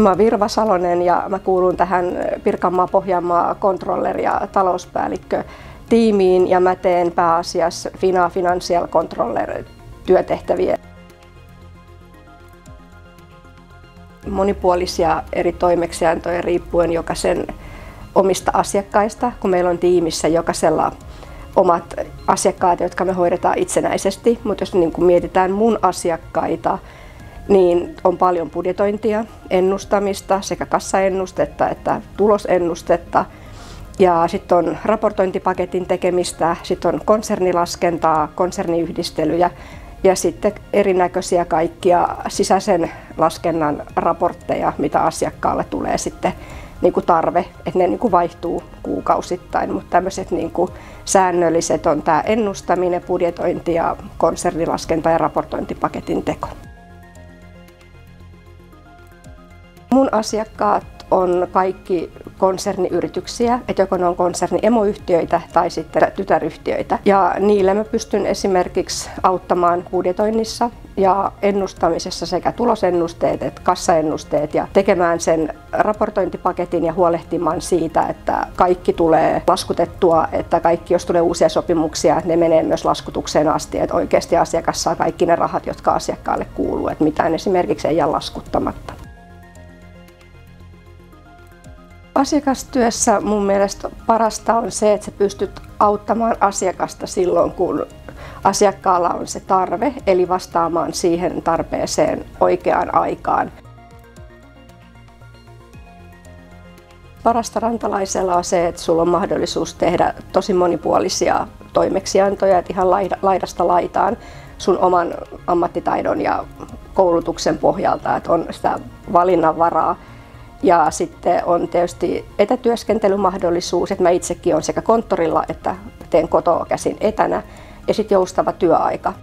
Mä oon Virva Salonen ja mä kuulun tähän Pirkanmaa-Pohjanmaa controller- ja talouspäällikkö tiimiin ja mä teen pääasiassa Financial Controller työtehtäviä. Monipuolisia eri toimeksiantoja riippuen jokaisen omista asiakkaista, kun meillä on tiimissä jokaisella omat asiakkaat, jotka me hoidetaan itsenäisesti, mutta jos niin kun mietitään mun asiakkaita, niin on paljon budjetointia, ennustamista, sekä kassaennustetta että tulosennustetta. Ja sitten on raportointipaketin tekemistä, sitten on konsernilaskentaa, konserniyhdistelyjä ja sitten erinäköisiä kaikkia sisäisen laskennan raportteja, mitä asiakkaalle tulee sitten niin kuin tarve, että ne niin kuin vaihtuu kuukausittain, mutta tämmöiset niin kuin säännölliset on tämä ennustaminen, budjetointi ja konsernilaskenta ja raportointipaketin teko. Mun asiakkaat on kaikki konserniyrityksiä, että joko ne on konserni-emoyhtiöitä tai sitten tytäryhtiöitä. Ja niillä mä pystyn esimerkiksi auttamaan budjetoinnissa ja ennustamisessa sekä tulosennusteet että kassaennusteet ja tekemään sen raportointipaketin ja huolehtimaan siitä, että kaikki tulee laskutettua, että kaikki, jos tulee uusia sopimuksia, ne menee myös laskutukseen asti, että oikeasti asiakas saa kaikki ne rahat, jotka asiakkaalle kuuluu, että mitään esimerkiksi ei jää laskuttamatta. Asiakastyössä mun mielestä parasta on se, että sä pystyt auttamaan asiakasta silloin, kun asiakkaalla on se tarve, eli vastaamaan siihen tarpeeseen oikeaan aikaan. Parasta rantalaisella on se, että sulla on mahdollisuus tehdä tosi monipuolisia toimeksiantoja, että ihan laidasta laitaan sun oman ammattitaidon ja koulutuksen pohjalta, että on sitä valinnanvaraa. Ja sitten on tietysti etätyöskentelymahdollisuus, että mä itsekin olen sekä konttorilla että teen kotoa käsin etänä ja sitten joustava työaika.